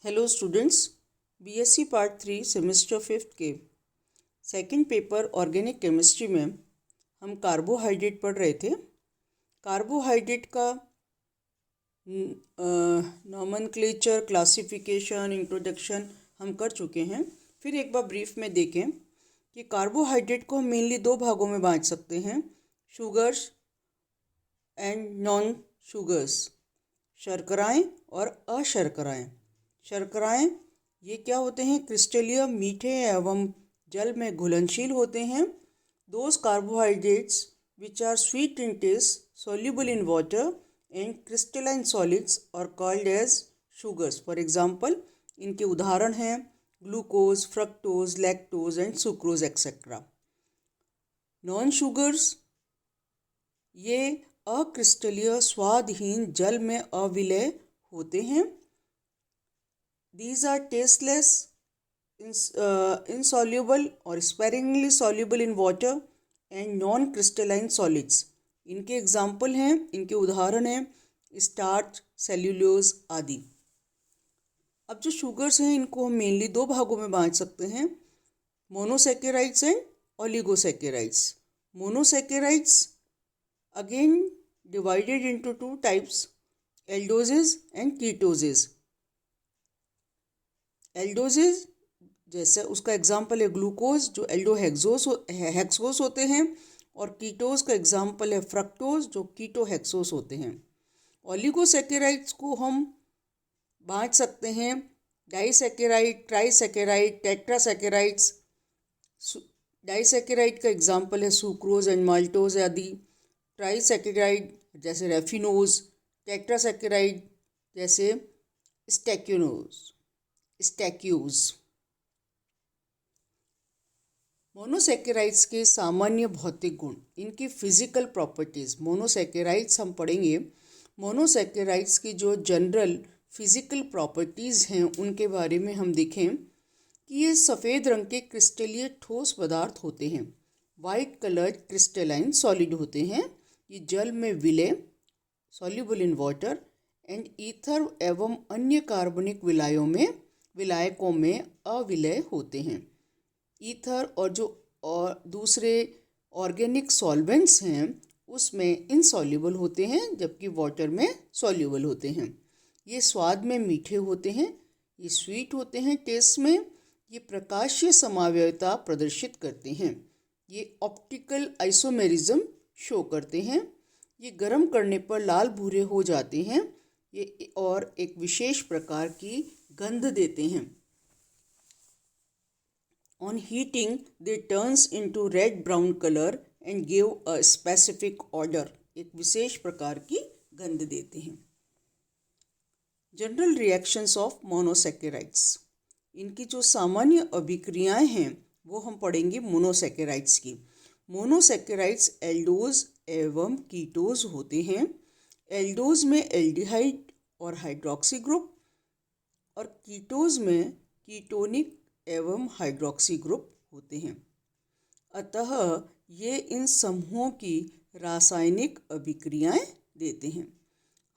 Hello students, BSc part 3 semester 5 के second paper organic chemistry में हम कार्बोहाइड्रेट पढ़ रहे थे। कार्बोहाइड्रेट का नॉमेनक्लेचर, क्लासिफिकेशन, इंट्रोडक्शन हम कर चुके हैं। फिर एक बार ब्रीफ में देखें कि कार्बोहाइड्रेट को हम मेनली दो भागों में बांट सकते हैं, शुगर्स एंड नॉन शुगर्स, शर्कराएं और अशर्कराएं। शर्कराएं ये क्या होते हैं? क्रिस्टलीय, मीठे एवं जल में घुलनशील होते हैं। Those carbohydrates which are sweet in taste, soluble in water and crystalline solids are called as sugars. For example इनके उदाहरण हैं glucose, fructose, lactose and sucrose etcetera. Non sugars ये अक्रिस्टलीय, स्वादहीन, जल में अविलय होते हैं। These are tasteless, insoluble or sparingly soluble in water and non-crystalline solids. इनके एग्जाम्पल हैं, इनके उदाहरण हैं स्टार्च, सेल्यूलोज आदि। अब जो शुगर्स हैं इनको हम मेनली दो भागों में बांट सकते हैं, monosaccharides and oligosaccharides. Monosaccharides again divided into two types, aldoses and ketoses. Aldoses जैसे उसका एग्जाम्पल है ग्लूकोज जो एल्डो हेक्सोस होते हैं, और कीटोज का एग्जाम्पल है फ्रक्टोज जो कीटो हेक्सोस होते हैं। ओलिगोसैकेराइड्स को हम बांट सकते हैं डाइसैकेराइड, ट्राइसैकेराइड, टेट्रासैकेराइड्स। डाइसैकेराइड का एग्जाम्पल है सुक्रोज एंड माल्टोज आदि। ट्राइसैकेराइड जैसे रेफिनोज, टेट्रासैकेराइड जैसे स्टैक्यूज। मोनोसैकेराइड्स के सामान्य भौतिक गुण, इनकी फिजिकल प्रॉपर्टीज। मोनोसैकेराइड्स हम पढ़ेंगे। मोनोसैकेराइड्स की जो जनरल फिजिकल प्रॉपर्टीज हैं उनके बारे में हम देखें कि ये सफ़ेद रंग के क्रिस्टलीय ठोस पदार्थ होते हैं। वाइट कलर्ड क्रिस्टलाइन सॉलिड होते हैं। ये जल में विलय, soluble in water and ether एवं अन्य कार्बनिक विलायकों में अविलय होते हैं। ईथर और दूसरे ऑर्गेनिक सॉल्वेंट्स हैं उसमें इनसॉल्युबल होते हैं, जबकि वाटर में सॉल्युबल होते हैं। ये स्वाद में मीठे होते हैं, ये स्वीट होते हैं टेस्ट में, ये प्रकाशीय समावयवता प्रदर्शित करते हैं, ये ऑप्टिकल आइसोमेरिज्म शो करते हैं, ये गर्म करने पर लाल भूरे हो जाते हैं, ये और एक विशेष प्रकार की गंध देते हैं। On heating, they turns into red brown color and give a specific odor. एक विशेष प्रकार की गंध देते हैं। जनरल रिएक्शंस ऑफ मोनोसैकेराइड्स, इनकी जो सामान्य अभिक्रियाएं हैं वो हम पढ़ेंगे मोनोसैकेराइड्स की। मोनोसैकेराइड्स एल्डोज एवं कीटोज होते हैं। एल्डोज में एल्डिहाइड और हाइड्रोक्सी ग्रुप, और कीटोज में कीटोनिक एवं हाइड्रोक्सी ग्रुप होते हैं। अतः ये इन समूहों की रासायनिक अभिक्रियाएं देते हैं।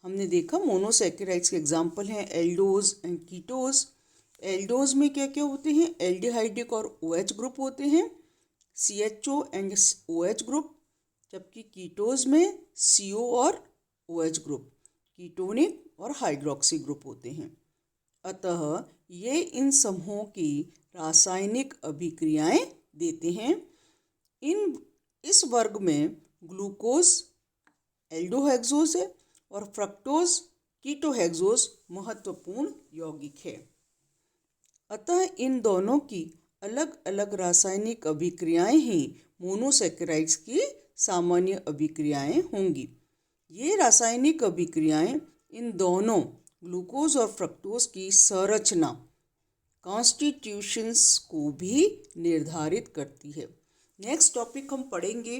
हमने देखा मोनोसैकेराइड्स के एग्जाम्पल हैं एल्डोज एंड कीटोज। एल्डोज में क्या क्या होते हैं? एल्डिहाइडिक और OH ग्रुप होते हैं, CHO एंड OH ग्रुप, जबकि कीटोज में CO और OH ग्रुप, कीटोनिक और हाइड्रोक्सी ग्रुप होते हैं। अतः ये इन समूहों की रासायनिक अभिक्रियाएं देते हैं। इस वर्ग में ग्लूकोज एल्डोहेक्सोस है और फ्रक्टोज कीटोहेक्सोस महत्वपूर्ण यौगिक है। अतः इन दोनों की अलग अलग रासायनिक अभिक्रियाएं ही मोनोसैकेराइड्स की सामान्य अभिक्रियाएं होंगी। ये रासायनिक अभिक्रियाएं इन दोनों ग्लूकोज और फ्रक्टोज की संरचना, कॉन्स्टिट्यूशंस को भी निर्धारित करती है। नेक्स्ट टॉपिक हम पढ़ेंगे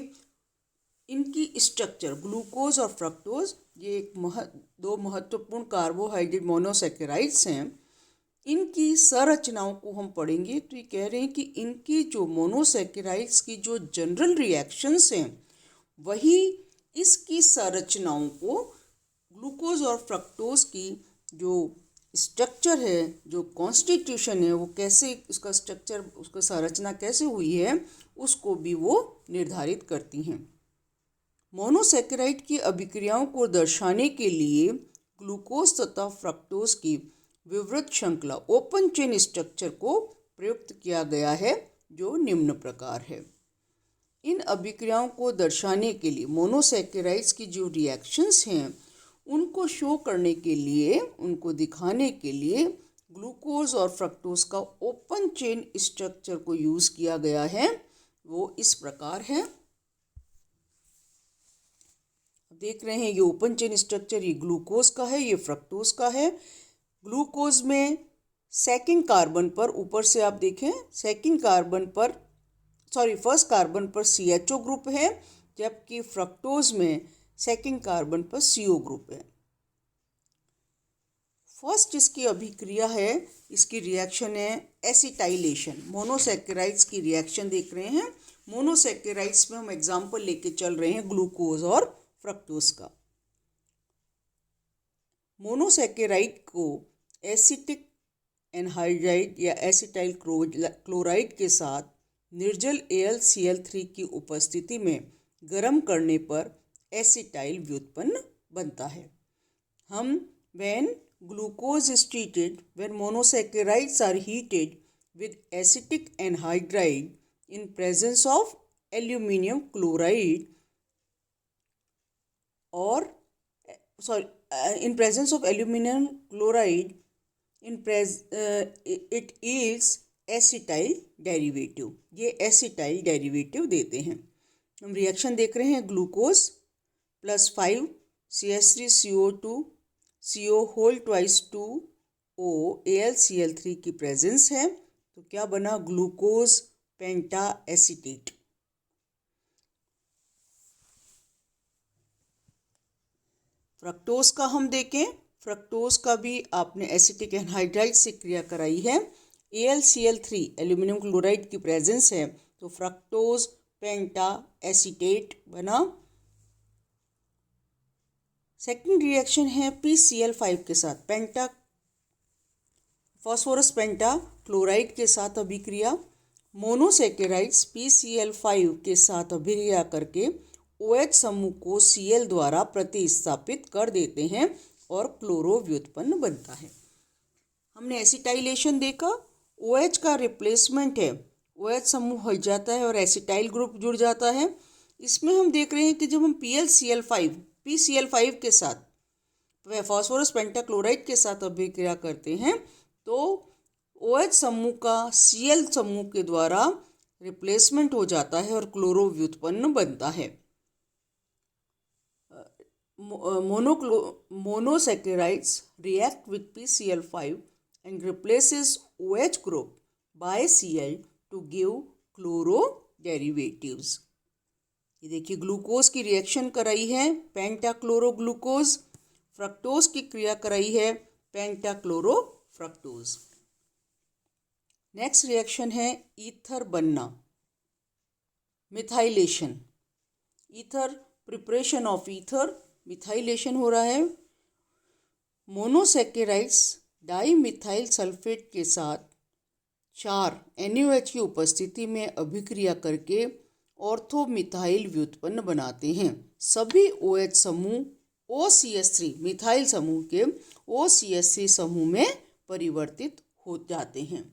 इनकी स्ट्रक्चर। ग्लूकोज और फ्रक्टोज ये दो महत्वपूर्ण कार्बोहाइड्रेट मोनोसैकेराइड्स हैं। इनकी संरचनाओं को हम पढ़ेंगे। तो ये कह रहे हैं कि इनकी जो मोनोसैकेराइड्स की जो जनरल रिएक्शंस हैं वही इसकी संरचनाओं को ग्लूकोज और फ्रक्टोज की जो स्ट्रक्चर है, जो कॉन्स्टिट्यूशन है, वो कैसे उसका स्ट्रक्चर, उसका संरचना कैसे हुई है, उसको भी वो निर्धारित करती हैं। मोनोसेकेराइड की अभिक्रियाओं को दर्शाने के लिए ग्लूकोज तथा फ्रक्टोज की विवृत श्रृंखला ओपन चेन स्ट्रक्चर को प्रयुक्त किया गया है, जो निम्न प्रकार है। इन अभिक्रियाओं को दर्शाने के लिए मोनोसेकेराइड्स की जो रिएक्शंस हैं उनको शो करने के लिए, उनको दिखाने के लिए ग्लूकोज और फ्रक्टोज का ओपन चेन स्ट्रक्चर को यूज़ किया गया है। वो इस प्रकार है, देख रहे हैं ये ओपन चेन स्ट्रक्चर, ये ग्लूकोज का है, ये फ्रक्टोज का है। ग्लूकोज में सेकंड कार्बन पर, ऊपर से आप देखें, फर्स्ट कार्बन पर CHO ग्रुप है, जबकि फ्रक्टोज में सेकंड कार्बन पर CO ग्रुप है। फर्स्ट इसकी अभिक्रिया है, इसकी रिएक्शन है एसिटाइलेशन। मोनोसेकेराइड्स की रिएक्शन देख रहे हैं। मोनोसेकेराइड्स में हम एग्जाम्पल लेके चल रहे हैं ग्लूकोज और फ्रक्टोज का। मोनोसेकेराइड को एसिटिक एनहाइड्राइड या एसिटाइल क्लोराइड के साथ निर्जल AlCl3 की उपस्थिति में गर्म करने पर एसिटाइल व्युत्पन्न बनता है। when glucose is treated, when monosaccharides are heated with acetic anhydride in presence of aluminum chloride in presence of aluminum chloride, it yields acetyl derivative. ये एसिटाइल डेरिवेटिव देते हैं। हम रिएक्शन देख रहे हैं, glucose +5 CH3CO2 CO whole twice 2O AlCl3 की presence है, तो क्या बना, ग्लूकोज पेंटा एसीटेट। फ्रक्टोज का हम देखें, फ्रक्टोज का भी आपने एसिटिक एनहाइड्राइड से क्रिया कराई है। AlCl3 एल्यूमिनियम क्लोराइड की प्रेजेंस है, तो फ्रक्टोज पेंटा एसीटेट बना। सेकंड रिएक्शन है PCl5 के साथ, फॉस्फोरस पेंटा क्लोराइड के साथ अभिक्रिया। मोनोसेकेराइड्स PCl5 के साथ अभिक्रिया करके OH समूह को Cl द्वारा प्रतिस्थापित कर देते हैं और क्लोरो व्युत्पन्न बनता है। हमने एसिटाइलेशन देखा, OH का रिप्लेसमेंट है, OH समूह हट जाता है और एसिटाइल ग्रुप जुड़ जाता है। इसमें हम देख रहे हैं कि जब हम PCl5 के साथ फॉस्फोरस पेंटाक्लोराइड के साथ अभिक्रिया करते हैं तो OH समूह का Cl समूह के द्वारा रिप्लेसमेंट हो जाता है और क्लोरो व्युत्पन्न बनता है। Monosaccharides react with PCl5 and replaces OH group by Cl to give chloro derivatives। ये देखिए, ग्लूकोज की रिएक्शन कराई है पेंटाक्लोरोग्लूकोज, फ्रक्टोज की क्रिया कराई है पेंटाक्लोरोफ्रक्टोज। नेक्स्ट रिएक्शन है ईथर बनना, methylation. Ether, preparation of ether, methylation हो रहा है। मोनोसेकेराइड्स डाइमिथाइल सल्फेट के साथ 4 NaOH की उपस्थिति में अभिक्रिया करके ऑर्थोमिथाइल व्युत्पन्न बनाते हैं। सभी OH समूह OCH3 मिथाइल समूह के OCH3 समूह में परिवर्तित हो जाते हैं।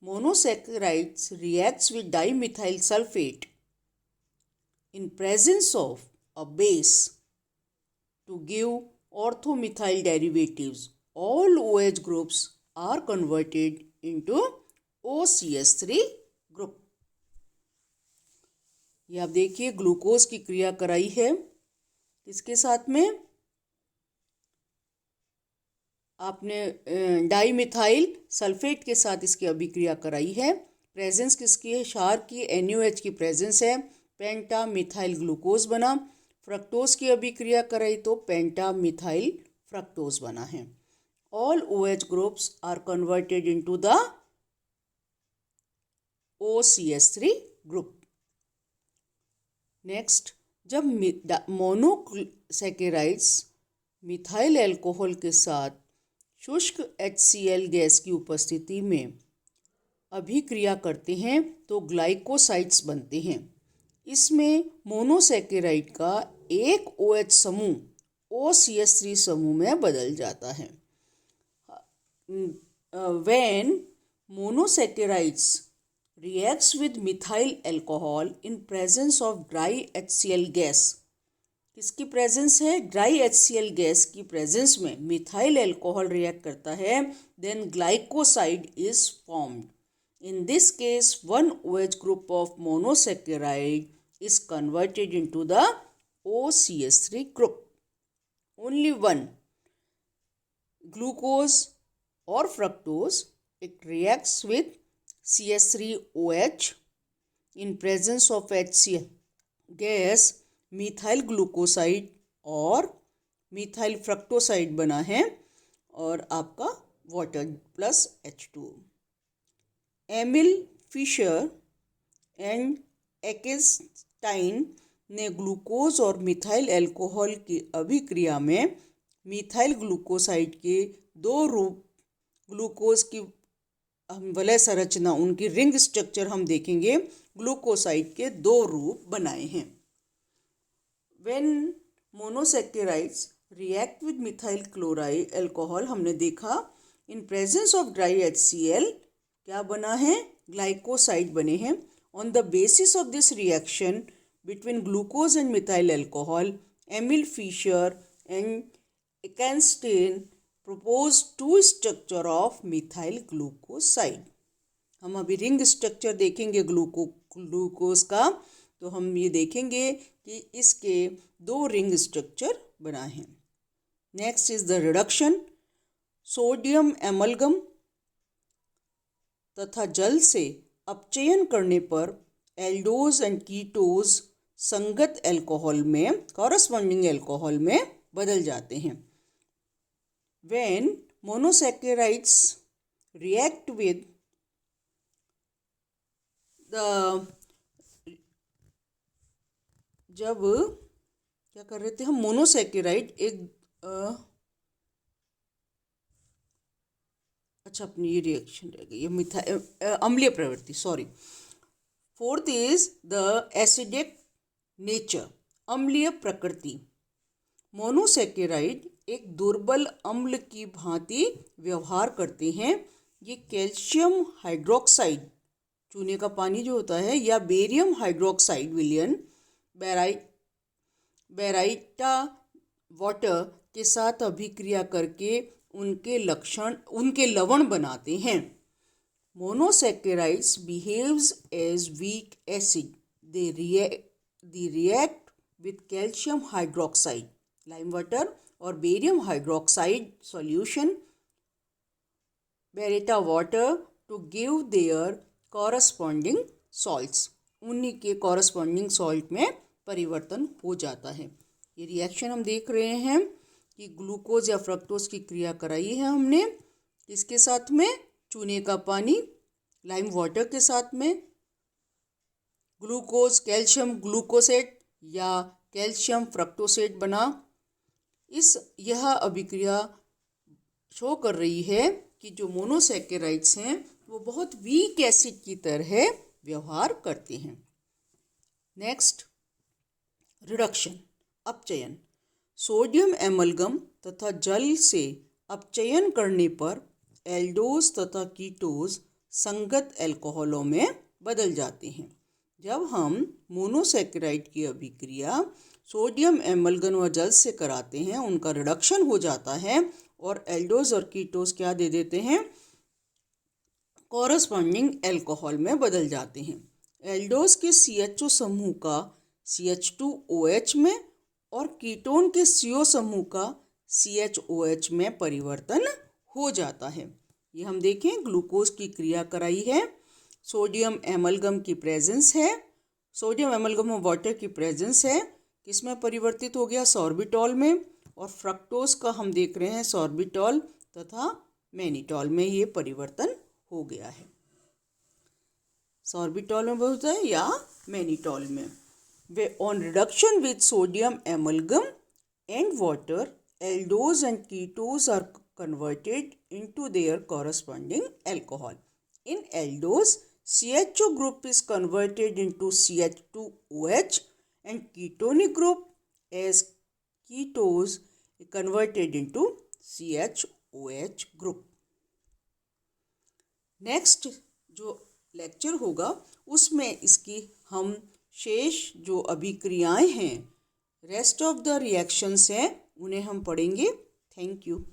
Monosaccharides reacts with dimethyl sulphate in presence of a base to give orthomethyl derivatives. All OH groups are converted into OCH3 group। ये आप देखिए, ग्लूकोज की क्रिया कराई है किसके साथ में, आपने डाइमिथाइल सल्फेट के साथ इसकी अभिक्रिया कराई है। प्रेजेंस किसकी है, क्षार की, NaOH की प्रेजेंस है, पेंटा मिथाइल ग्लूकोज बना। फ्रक्टोज की अभिक्रिया कराई तो पेंटा मिथाइल फ्रक्टोज बना है। All OH groups are converted into the OCH3 group. Next, जब मोनोसेकेराइड्स मिथाइल अल्कोहल के साथ शुष्क HCl गैस की उपस्थिति में अभिक्रिया करते हैं तो ग्लाइकोसाइड्स बनते हैं। इसमें मोनोसैकेराइड का एक OH समूह OCH3 समूह में बदल जाता है। When monosaccharides reacts with methyl alcohol in presence of dry HCl gas, किसकी प्रेजेंस है? ड्राई HCl गैस की प्रेजेंस में मिथाइल अल्कोहल रिएक्ट करता है, then glycoside is formed. In this case, one OH group of monosaccharide is converted into the OCH3 group. Only one. Glucose or fructose, it reacts with CH3OH in presence of HCl gas, methyl glucoside और methyl fructoside बना है और आपका water plus H2। Emil Fischer and Eckstein ने glucose और methyl alcohol की अभिक्रिया में मिथाइल ग्लूकोसाइड के दो रूप, ग्लूकोज की वलय संरचना, उनकी रिंग स्ट्रक्चर हम देखेंगे, ग्लूकोसाइड के दो रूप बनाए हैं। When monosaccharides react with methyl chloride alcohol, हमने देखा in presence of dry HCl क्या बना है? ग्लाइकोसाइड बने हैं। On the basis of this reaction between glucose and methyl alcohol, Emil Fischer and Eckstein propose to structure of methyl glucoside. हम अभी ring structure देखेंगे ग्लूकोज का, तो हम ये देखेंगे कि इसके दो रिंग स्ट्रक्चर बना है। Next is the reduction. Sodium amalgam तथा जल से अपचयन करने पर एल्डोज एंड कीटोज संगत अल्कोहल में, कॉरस्पॉन्डिंग अल्कोहल में बदल जाते हैं। When monosaccharides react with the, जब क्या कर रहे थे हम, मोनोसैकेराइड एक अच्छा अपनी ये रिएक्शन रह गई, ये अम्लीय प्रवृत्ति, sorry. Fourth is the acidic nature, अम्लीय प्रकृति। मोनोसैकेराइड एक दुर्बल अम्ल की भांति व्यवहार करते हैं। ये कैल्शियम हाइड्रोक्साइड, चूने का पानी जो होता है, या बेरियम हाइड्रोक्साइड विलयन बेराइटा वाटर के साथ अभिक्रिया करके उनके लवण बनाते हैं। Monosaccharides behaves as weak acid, they react with calcium hydroxide, lime water और barium hydroxide solution, baryta water, to give their corresponding salts. उन्हीं के कॉरस्पॉन्डिंग सॉल्ट में परिवर्तन हो जाता है। ये रिएक्शन हम देख रहे हैं कि ग्लूकोज या फ्रक्टोज की क्रिया कराई है हमने, किसके साथ में? चूने का पानी, लाइम वाटर के साथ में। ग्लूकोज कैल्शियम ग्लूकोसेट या कैल्शियम फ्रक्टोसेट बना। यह अभिक्रिया शो कर रही है कि जो मोनोसैकेराइड्स हैं वो बहुत वीक एसिड की तरह व्यवहार करते हैं। नेक्स्ट, रिडक्शन, अपचयन। सोडियम एमलगम तथा जल से अपचयन करने पर एल्डोज तथा कीटोज संगत अल्कोहलों में बदल जाते हैं। जब हम मोनोसैकेराइड की अभिक्रिया सोडियम एमलगम व जल से कराते हैं, उनका रिडक्शन हो जाता है और एल्डोज और कीटोज क्या दे देते हैं? कॉरस्पॉन्डिंग अल्कोहल में बदल जाते हैं। एल्डोज के CHO समूह का CH2OH में और कीटोन के CO समूह का CHOH में परिवर्तन हो जाता है। ये हम देखें, ग्लूकोज की क्रिया कराई है, सोडियम एमलगम की प्रेजेंस है, सोडियम एमलगम और वाटर की प्रेजेंस है, किसमें परिवर्तित हो गया? सॉर्बिटॉल में। और फ्रक्टोज का हम देख रहे हैं सॉर्बिटॉल तथा मैनिटॉल में ये परिवर्तन हो गया है। सॉर्बिटॉल में होता है या मैनिटॉल में। On reduction with sodium amalgam and water, aldose and ketones are converted into their corresponding alcohol. In aldose, CHO group is converted into CH2OH and ketonic group as ketose converted into CHOH group. Next जो lecture होगा उसमें इसकी हम शेष जो अभिक्रियाएं हैं, rest of the reactions हैं, उन्हें हम पढ़ेंगे. Thank you.